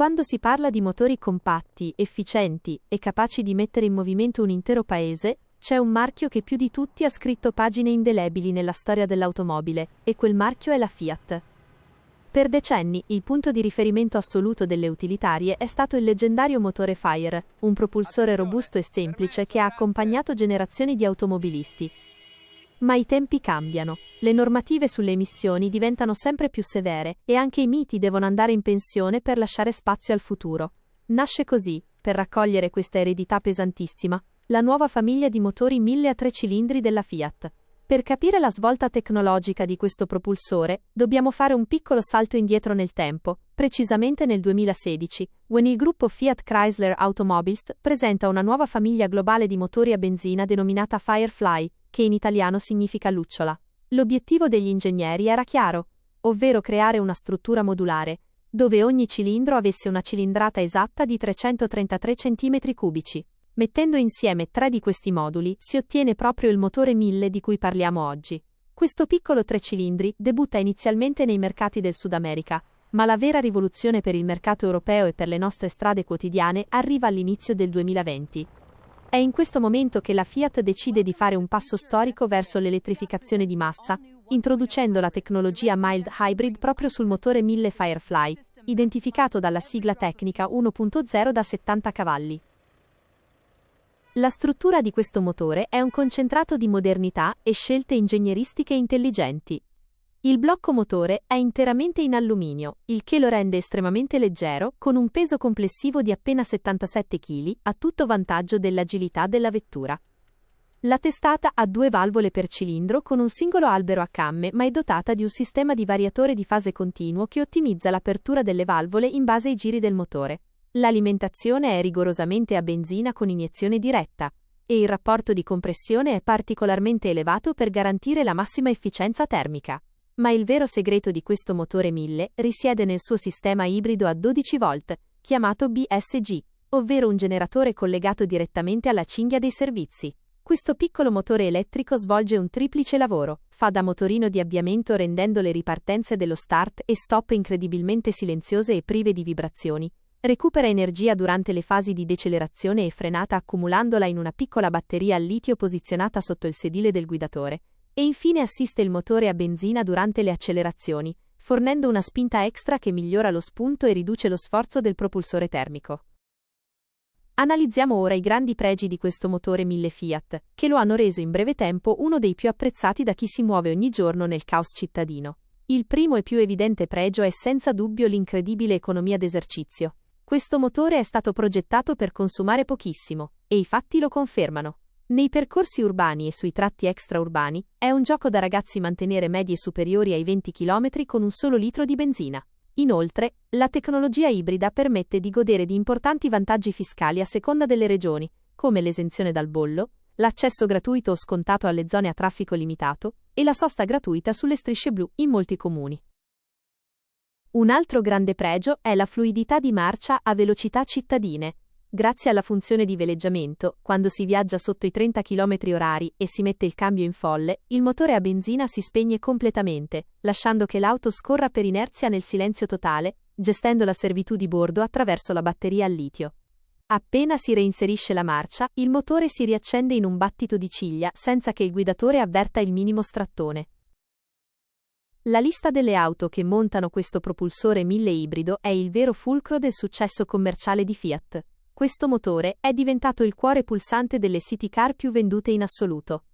Quando si parla di motori compatti, efficienti e capaci di mettere in movimento un intero paese, c'è un marchio che più di tutti ha scritto pagine indelebili nella storia dell'automobile, e quel marchio è la Fiat. Per decenni, il punto di riferimento assoluto delle utilitarie è stato il leggendario motore Fire, un propulsore robusto e semplice che ha accompagnato generazioni di automobilisti. Ma i tempi cambiano, le normative sulle emissioni diventano sempre più severe e anche i miti devono andare in pensione per lasciare spazio al futuro. Nasce così, per raccogliere questa eredità pesantissima, la nuova famiglia di motori 1000 a 3 cilindri della Fiat. Per capire la svolta tecnologica di questo propulsore, dobbiamo fare un piccolo salto indietro nel tempo, precisamente nel 2016, quando il gruppo Fiat Chrysler Automobiles presenta una nuova famiglia globale di motori a benzina denominata Firefly, che in italiano significa lucciola. L'obiettivo degli ingegneri era chiaro, ovvero creare una struttura modulare, dove ogni cilindro avesse una cilindrata esatta di 333 cm3. Mettendo insieme 3 di questi moduli, si ottiene proprio il motore 1000 di cui parliamo oggi. Questo piccolo 3 cilindri debutta inizialmente nei mercati del Sud America, ma la vera rivoluzione per il mercato europeo e per le nostre strade quotidiane arriva all'inizio del 2020. È in questo momento che la Fiat decide di fare un passo storico verso l'elettrificazione di massa, introducendo la tecnologia mild hybrid proprio sul motore 1000 Firefly, identificato dalla sigla tecnica 1.0 da 70 cavalli. La struttura di questo motore è un concentrato di modernità e scelte ingegneristiche intelligenti. Il blocco motore è interamente in alluminio, il che lo rende estremamente leggero, con un peso complessivo di appena 77 kg, a tutto vantaggio dell'agilità della vettura. La testata ha 2 valvole per cilindro con un singolo albero a camme, ma è dotata di un sistema di variatore di fase continuo che ottimizza l'apertura delle valvole in base ai giri del motore. L'alimentazione è rigorosamente a benzina con iniezione diretta, e il rapporto di compressione è particolarmente elevato per garantire la massima efficienza termica. Ma il vero segreto di questo motore 1000 risiede nel suo sistema ibrido a 12 volt, chiamato BSG, ovvero un generatore collegato direttamente alla cinghia dei servizi. Questo piccolo motore elettrico svolge un triplice lavoro, fa da motorino di avviamento rendendo le ripartenze dello start e stop incredibilmente silenziose e prive di vibrazioni. Recupera energia durante le fasi di decelerazione e frenata accumulandola in una piccola batteria al litio posizionata sotto il sedile del guidatore. E infine assiste il motore a benzina durante le accelerazioni, fornendo una spinta extra che migliora lo spunto e riduce lo sforzo del propulsore termico. Analizziamo ora i grandi pregi di questo motore 1000 Fiat, che lo hanno reso in breve tempo uno dei più apprezzati da chi si muove ogni giorno nel caos cittadino. Il primo e più evidente pregio è senza dubbio l'incredibile economia d'esercizio. Questo motore è stato progettato per consumare pochissimo, e i fatti lo confermano. Nei percorsi urbani e sui tratti extraurbani, è un gioco da ragazzi mantenere medie superiori ai 20 km con un solo litro di benzina. Inoltre, la tecnologia ibrida permette di godere di importanti vantaggi fiscali a seconda delle regioni, come l'esenzione dal bollo, l'accesso gratuito o scontato alle zone a traffico limitato, e la sosta gratuita sulle strisce blu in molti comuni. Un altro grande pregio è la fluidità di marcia a velocità cittadine. Grazie alla funzione di veleggiamento, quando si viaggia sotto i 30 km/h e si mette il cambio in folle, il motore a benzina si spegne completamente, lasciando che l'auto scorra per inerzia nel silenzio totale, gestendo la servitù di bordo attraverso la batteria al litio. Appena si reinserisce la marcia, il motore si riaccende in un battito di ciglia senza che il guidatore avverta il minimo strattone. La lista delle auto che montano questo propulsore 1000 ibrido è il vero fulcro del successo commerciale di Fiat. Questo motore è diventato il cuore pulsante delle city car più vendute in assoluto.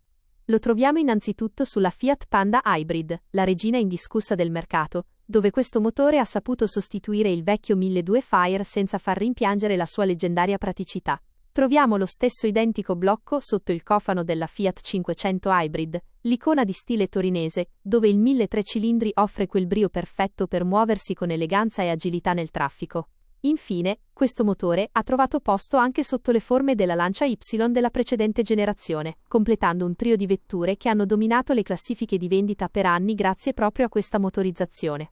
Lo troviamo innanzitutto sulla Fiat Panda Hybrid, la regina indiscussa del mercato, dove questo motore ha saputo sostituire il vecchio 1200 Fire senza far rimpiangere la sua leggendaria praticità. Troviamo lo stesso identico blocco sotto il cofano della Fiat 500 Hybrid, l'icona di stile torinese, dove il 1000 3 cilindri offre quel brio perfetto per muoversi con eleganza e agilità nel traffico. Infine, questo motore ha trovato posto anche sotto le forme della Lancia Y della precedente generazione, completando un trio di vetture che hanno dominato le classifiche di vendita per anni grazie proprio a questa motorizzazione.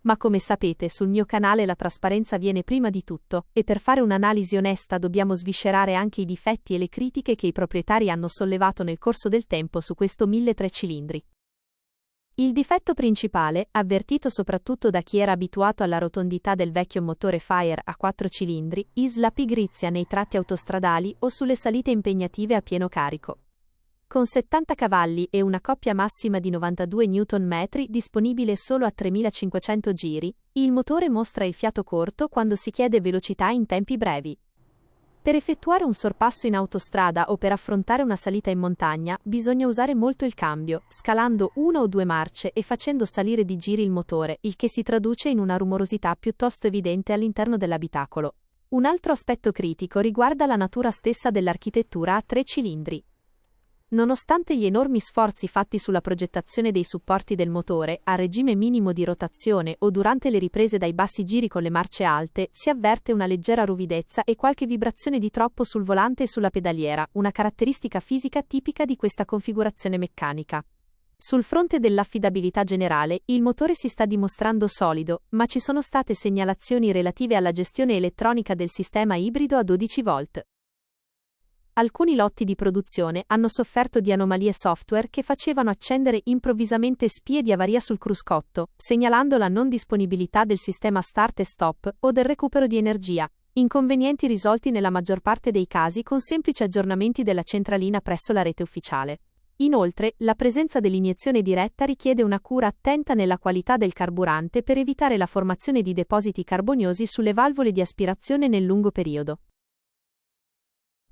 Ma come sapete, sul mio canale la trasparenza viene prima di tutto, e per fare un'analisi onesta dobbiamo sviscerare anche i difetti e le critiche che i proprietari hanno sollevato nel corso del tempo su questo 1000 3 cilindri. Il difetto principale, avvertito soprattutto da chi era abituato alla rotondità del vecchio motore Fire a 4 cilindri, è la pigrizia nei tratti autostradali o sulle salite impegnative a pieno carico. Con 70 cavalli e una coppia massima di 92 Nm disponibile solo a 3500 giri, il motore mostra il fiato corto quando si chiede velocità in tempi brevi. Per effettuare un sorpasso in autostrada o per affrontare una salita in montagna, bisogna usare molto il cambio, scalando 1 o 2 marce e facendo salire di giri il motore, il che si traduce in una rumorosità piuttosto evidente all'interno dell'abitacolo. Un altro aspetto critico riguarda la natura stessa dell'architettura a 3 cilindri. Nonostante gli enormi sforzi fatti sulla progettazione dei supporti del motore, a regime minimo di rotazione o durante le riprese dai bassi giri con le marce alte, si avverte una leggera ruvidezza e qualche vibrazione di troppo sul volante e sulla pedaliera, una caratteristica fisica tipica di questa configurazione meccanica. Sul fronte dell'affidabilità generale, il motore si sta dimostrando solido, ma ci sono state segnalazioni relative alla gestione elettronica del sistema ibrido a 12 volt. Alcuni lotti di produzione hanno sofferto di anomalie software che facevano accendere improvvisamente spie di avaria sul cruscotto, segnalando la non disponibilità del sistema start e stop o del recupero di energia, inconvenienti risolti nella maggior parte dei casi con semplici aggiornamenti della centralina presso la rete ufficiale. Inoltre, la presenza dell'iniezione diretta richiede una cura attenta nella qualità del carburante per evitare la formazione di depositi carboniosi sulle valvole di aspirazione nel lungo periodo.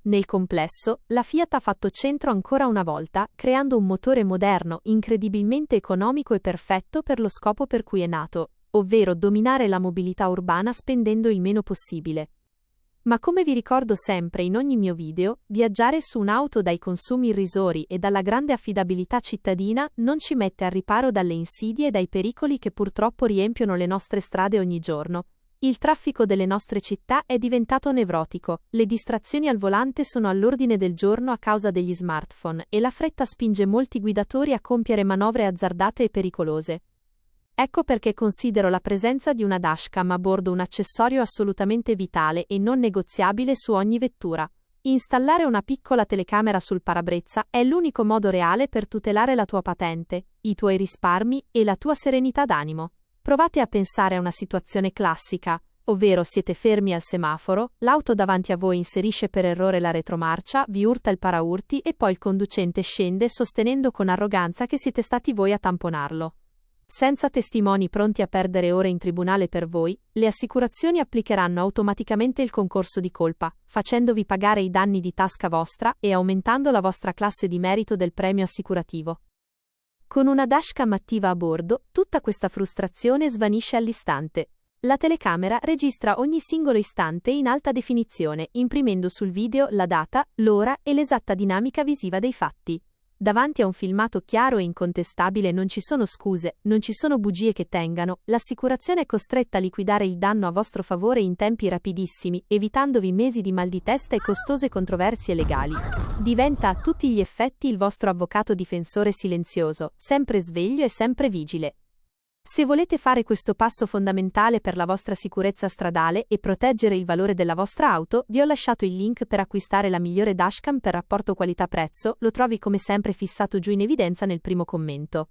Nel complesso, la Fiat ha fatto centro ancora una volta, creando un motore moderno, incredibilmente economico e perfetto per lo scopo per cui è nato, ovvero dominare la mobilità urbana spendendo il meno possibile. Ma come vi ricordo sempre in ogni mio video, viaggiare su un'auto dai consumi irrisori e dalla grande affidabilità cittadina non ci mette al riparo dalle insidie e dai pericoli che purtroppo riempiono le nostre strade ogni giorno. Il traffico delle nostre città è diventato nevrotico, le distrazioni al volante sono all'ordine del giorno a causa degli smartphone e la fretta spinge molti guidatori a compiere manovre azzardate e pericolose. Ecco perché considero la presenza di una dashcam a bordo un accessorio assolutamente vitale e non negoziabile su ogni vettura. Installare una piccola telecamera sul parabrezza è l'unico modo reale per tutelare la tua patente, i tuoi risparmi e la tua serenità d'animo. Provate a pensare a una situazione classica, ovvero siete fermi al semaforo, l'auto davanti a voi inserisce per errore la retromarcia, vi urta il paraurti e poi il conducente scende sostenendo con arroganza che siete stati voi a tamponarlo. Senza testimoni pronti a perdere ore in tribunale per voi, le assicurazioni applicheranno automaticamente il concorso di colpa, facendovi pagare i danni di tasca vostra e aumentando la vostra classe di merito del premio assicurativo. Con una dashcam attiva a bordo, tutta questa frustrazione svanisce all'istante. La telecamera registra ogni singolo istante in alta definizione, imprimendo sul video la data, l'ora e l'esatta dinamica visiva dei fatti. Davanti a un filmato chiaro e incontestabile non ci sono scuse, non ci sono bugie che tengano, l'assicurazione è costretta a liquidare il danno a vostro favore in tempi rapidissimi, evitandovi mesi di mal di testa e costose controversie legali. Diventa a tutti gli effetti il vostro avvocato difensore silenzioso, sempre sveglio e sempre vigile. Se volete fare questo passo fondamentale per la vostra sicurezza stradale e proteggere il valore della vostra auto, vi ho lasciato il link per acquistare la migliore dashcam per rapporto qualità-prezzo, lo trovi come sempre fissato giù in evidenza nel primo commento.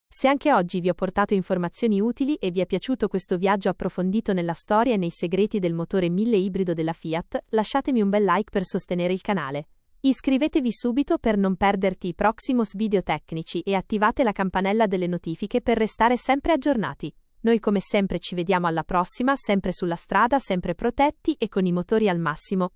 Se anche oggi vi ho portato informazioni utili e vi è piaciuto questo viaggio approfondito nella storia e nei segreti del motore 1000 ibrido della Fiat, lasciatemi un bel like per sostenere il canale. Iscrivetevi subito per non perderti i proximos video tecnici e attivate la campanella delle notifiche per restare sempre aggiornati. Noi come sempre ci vediamo alla prossima, sempre sulla strada, sempre protetti e con i motori al massimo.